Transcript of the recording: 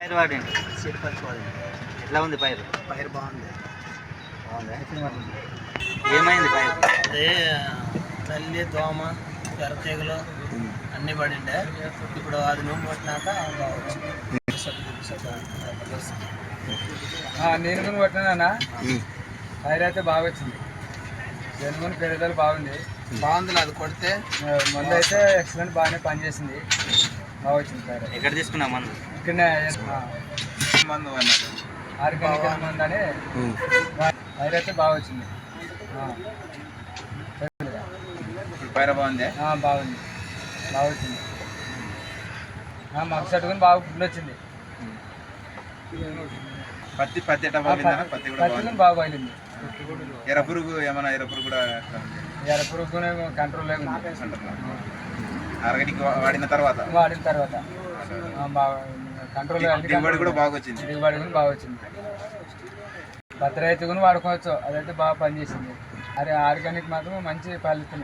పైరు వాడండి. Seed pulse వాడండి. ఎట్లా ఉంది పైరు? పైరు బాగుంది. ఏమైంది పైరు? అదే నల్లి, దోమ, ఎర్రతీగలు అన్నీ పడిండే. ఇప్పుడు అది నూనె కొట్టినాక నేను కూడా కొట్టినా. పైరు అయితే బాగా వచ్చింది. జనుగుని పెరుగుదల బాగుంది. అది కొడితే మందు అయితే ఎక్సలెంట్ బాగానే పనిచేసింది. బాగా వచ్చింది పైరు. ఎక్కడ తీసుకున్నా మందు? ఇక్కడనే మందు ఆర్గానిక్ మందు అని పైరు అయితే బాగా వచ్చింది. పైరు బాగుంది. బాగుంది, బాగా వచ్చింది. మాకు సట్టుకుని బాగా ఫుల్ వచ్చింది. పత్తి పత్తి బాగా పగిలింది. ఎర్ర పురుగు ఏమైనా కూడా ఎర్ర పురుగు కంట్రోల్ లేకుండా ఆర్గానిక్ వాడిన తర్వాత కంట్రోల్ దిగుబడి కూడా బాగా వచ్చింది. భద్ర అయితే కూడా వాడుకోవచ్చు. అదైతే బాగా పనిచేసింది. అరే ఆర్గానిక్ మాత్రం మంచి ఫలితం.